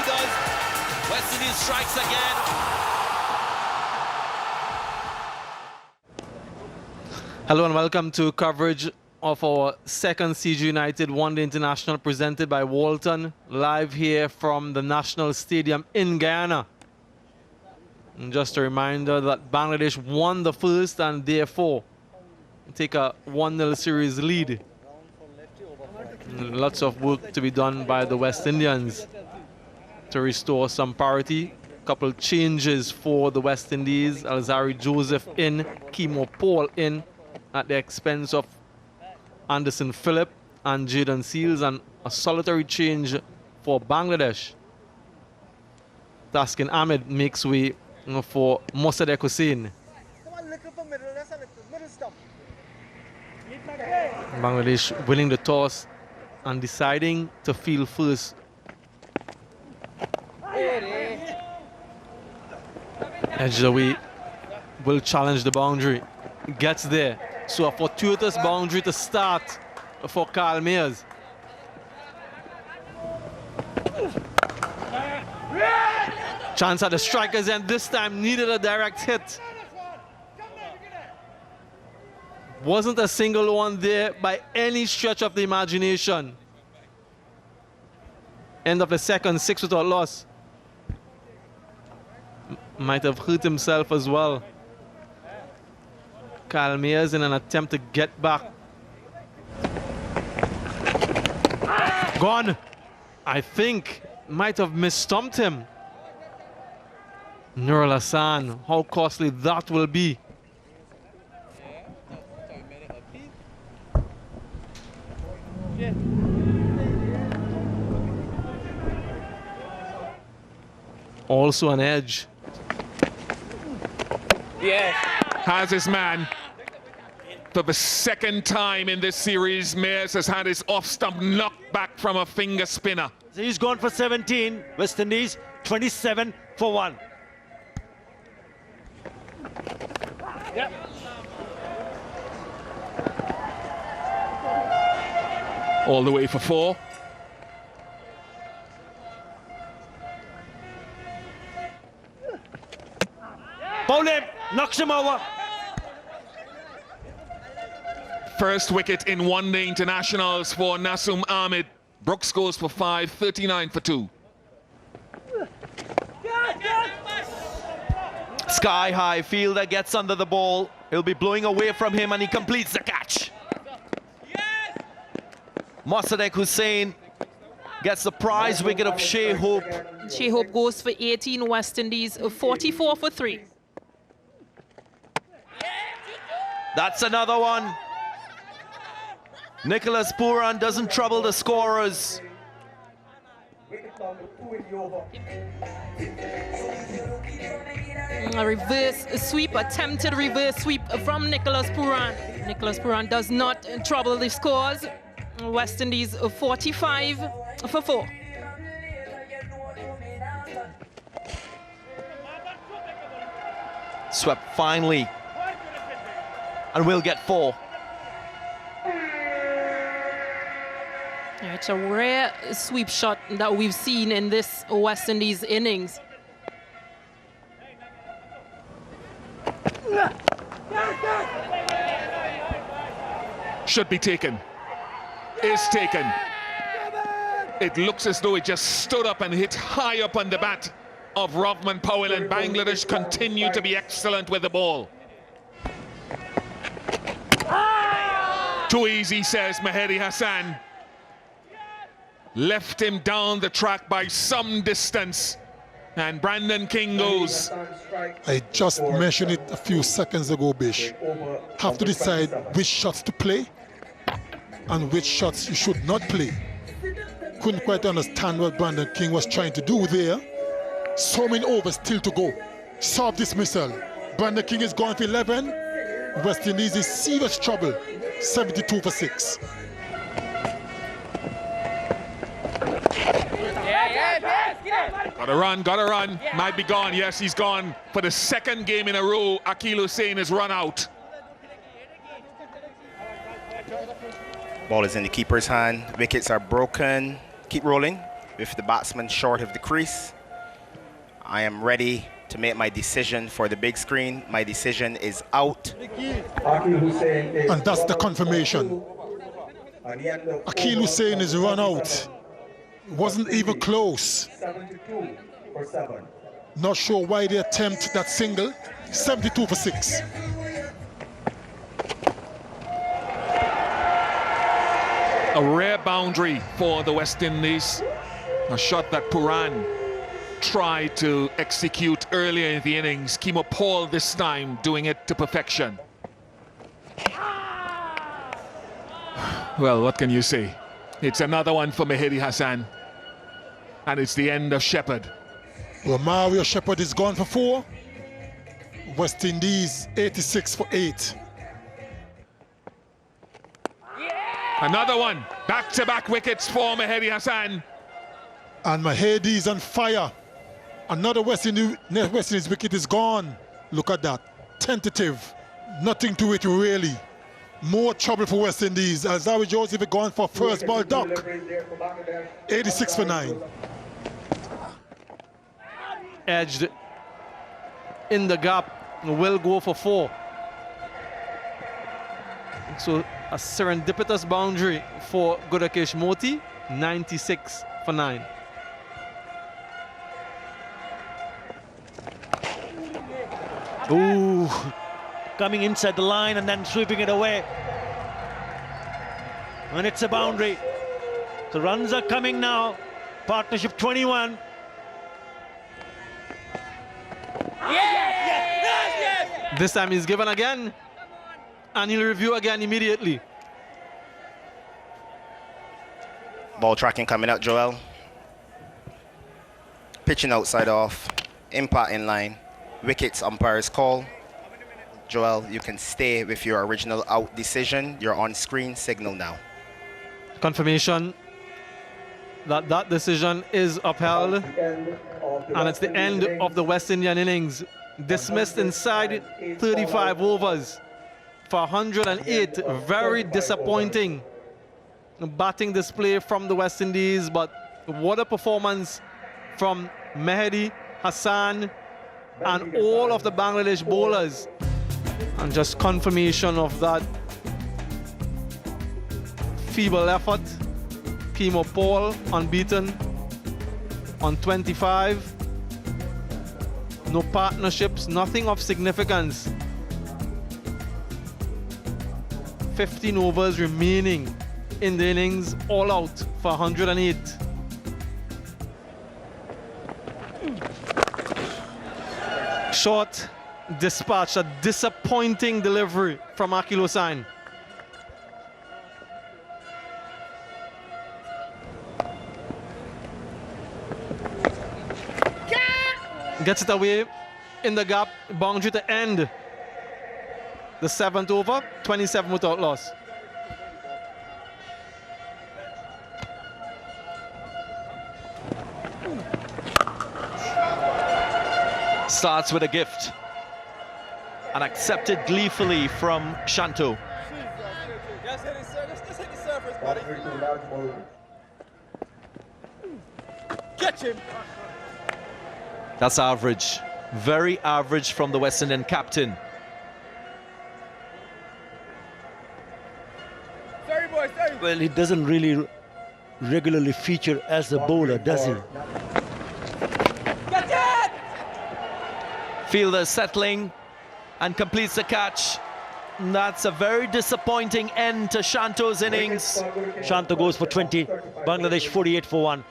does. Westindese strikes again. Hello and welcome to coverage of our second CG United One Day International presented by Walton, live here from the National Stadium in Guyana. And just a reminder that Bangladesh won the first and therefore take a 1-0 series lead. Lots of work to be done by the West Indians to restore some parity. Couple changes for the West Indies. Alzari Joseph in, Kimo Paul in at the expense of Anderson Phillip and Jaden Seals, and a solitary change for Bangladesh. Taskin Ahmed makes way for Mossadegh Hussain. Bangladesh winning the toss and deciding to field first. Edge away, will challenge the boundary. Gets there. So a fortuitous boundary to start for Carl Mayers. Chance at the strikers, and this time needed a direct hit. Wasn't a single one there by any stretch of the imagination. End of the second, 6 without loss. Might have hurt himself as well. Kyle Mayers in an attempt to get back. Gone. I think might have misstumped him. Nurul Hassan, how costly that will be. Also an edge. Has his man. For the second time in this series, Mayers has had his off-stump knocked back from a finger spinner. He's gone for 17. West Indies 27 for 1. Yep. All the way for 4. Bowl him, knocks him over. First wicket in one-day internationals for Nasum Ahmed. Brooks goes for 5, 39 for 2. Sky high fielder gets under the ball. He'll be blowing away from him and he completes the catch. Mossadegh Hussain gets the prize wicket of Shea Hope. Shea Hope goes for 18, West Indies 44 for 3. That's another one. Nicholas Pooran doesn't trouble the scorers. A reverse sweep, attempted reverse sweep from Nicholas Pooran. Nicholas Pooran does not trouble the scores. West Indies 45 for 4. Swept finally. And we'll get 4. It's a rare sweep shot that we've seen in this West Indies innings. Should be taken. Is taken. It looks as though it just stood up and hit high up on the bat of Rovman Powell, and Bangladesh continue to be excellent with the ball. Too easy, says Mehdi Hassan. Left him down the track by some distance. And Brandon King goes. I just mentioned it a few seconds ago, Bish. Have to decide which shots to play and which shots you should not play. Couldn't quite understand what Brandon King was trying to do there. So many overs still to go. Solve this missile. Brandon King is gone for 11. West Indies is serious trouble. 72 for 6. Gotta run, gotta run. Might be gone. Yes, he's gone. For the second game in a row, Akil Hussain is run out. Ball is in the keeper's hand. Wickets are broken. Keep rolling. with the batsman short of the crease. I am ready to make my decision for the big screen. My decision is out. And that's the confirmation. Akil Hussain is run out. It wasn't even close. Not sure why they attempt that single. 72 for 6. A rare boundary for the West Indies. A shot that Puran tried to execute earlier in the innings. Kimo Paul this time doing it to perfection. Well, what can you say? It's another one for Mehdi Hassan. And it's the end of Shepherd. Well, Mario Shepherd is gone for 4. West Indies 86 for 8. Another one. Back-to-back wickets for Mehdi Hassan. And Mahedi is on fire. Another West Indies wicket is gone. Look at that. Tentative. Nothing to it really. More trouble for West Indies. Alzawi Joseph gone for first ball duck. 86 for 9. Edged in the gap. Will go for 4. So a serendipitous boundary for Gudakesh Moti. 96 for 9. Ooh, coming inside the line and then sweeping it away. And it's a boundary. The runs are coming now. Partnership 21. This time he's given again. And he'll review again immediately. Ball tracking coming up, Joel. Pitching outside off. Impact in line. Wickets, umpire's call. Joel, you can stay with your original out decision. Your on-screen signal now. Confirmation that that decision is upheld. And it's the end of the West Indian innings. Dismissed inside 35 overs for 108. Very disappointing batting display from the West Indies. But what a performance from Mehdi Hassan and all of the Bangladesh bowlers. And just confirmation of that feeble effort. Kimo Paul unbeaten on 25. No partnerships, nothing of significance. 15 overs remaining in the innings, all out for 108. Short dispatch, a disappointing delivery from Akil Hussain. Gets it away in the gap, boundary to end the 7th over, 27 without loss. Starts with a gift and accepted gleefully from Shanto. Just hit the surface, buddy. Catch him. That's average. Very average from the West Indian captain. Sorry, boys. Sorry. Well, he doesn't really regularly feature as a bowler, does he? Catch it! Fielder settling and completes the catch. And that's a very disappointing end to Shanto's innings. Shanto goes for 20. Bangladesh 48 for 1.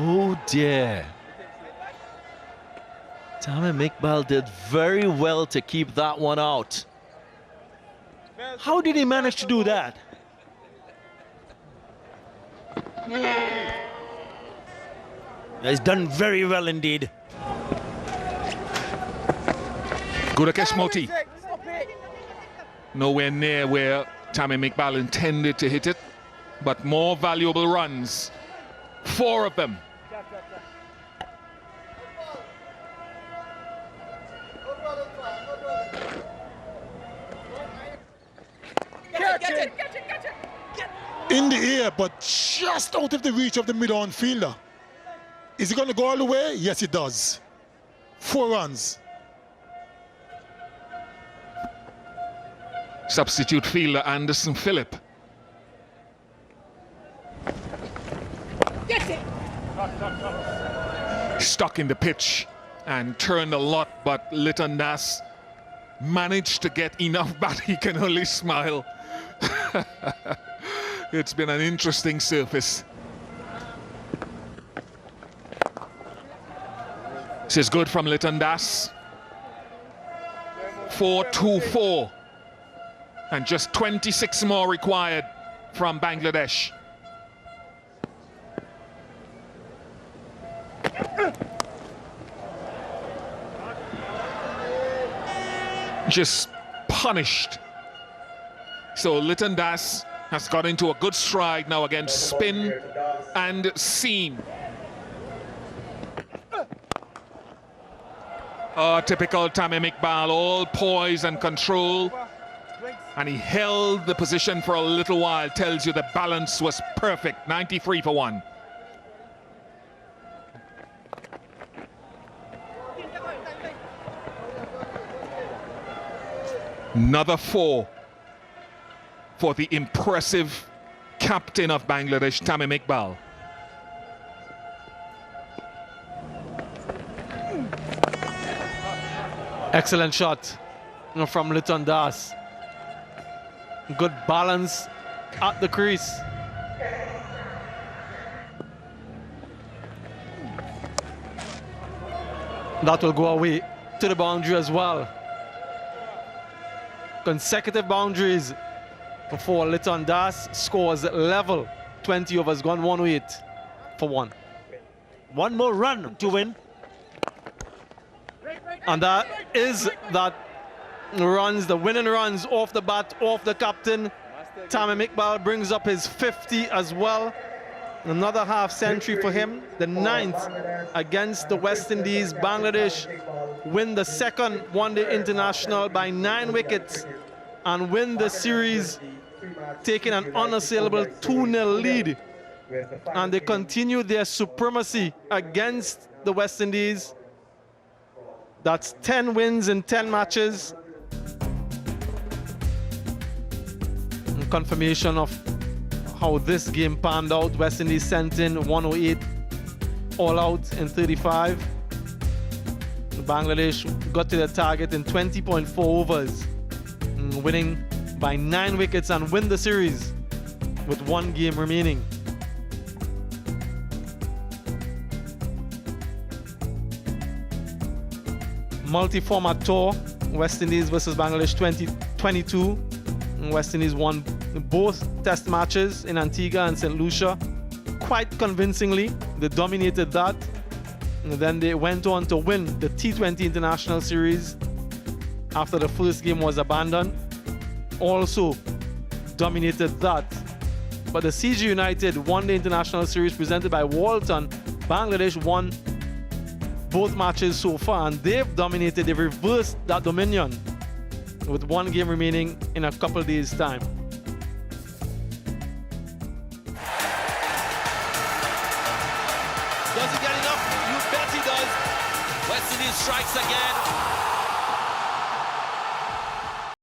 Oh dear. Tamim Iqbal did very well to keep that one out. How did he manage to do that? He's done very well indeed. Gudakesh Moti. Nowhere near where Tamim Iqbal intended to hit it, but more valuable runs. 4 of them. Catch it! in the air, but just out of the reach of the mid-on fielder. Is he going to go all the way? Yes, it does. 4 runs. Substitute fielder Anderson Phillip. Stuck in the pitch and turned a lot, but Westindese managed to get enough bat he can only smile. It's been an interesting surface. This is good from Westindese. 4-2-4. And just 26 more required from Bangladesh. Just punished. So Westindese has got into a good stride now against spin and seam. Oh, typical Tamim Iqbal, all poise and control. And he held the position for a little while, tells you the balance was perfect. 93 for 1. Another 4 for the impressive captain of Bangladesh, Tamim Iqbal. Excellent shot from Westindese. Good balance at the crease. That will go away to the boundary as well. Consecutive boundaries for Westindese. Scores level. 20 overs gone, 108 for 1. One more run to win. And that is that runs, the winning runs off the bat, off the captain. Tamim Iqbal brings up his 50 as well. Another half century for him. The 9th against the Westindese. Bangladesh win the second one-day international by 9 wickets and win the series, taking an unassailable 2-0 lead. And they continue their supremacy against the Westindese. That's 10 wins in 10 matches. And confirmation of how this game panned out. Westindese sent in 108 all out in 35. Bangladesh got to their target in 20.4 overs, winning by 9 wickets and win the series with 1 game remaining. Multi-format tour, Westindese versus Bangladesh 2022. Westindese won both test matches in Antigua and St. Lucia quite convincingly. They dominated that. And then they went on to win the T20 International Series after the first game was abandoned. Also dominated that. But the CG United won the International Series presented by Walton. Bangladesh won both matches so far, and they've dominated. They've reversed that dominion with 1 game remaining in a couple days' time. Does he get enough? You bet he does. Westindese strikes again.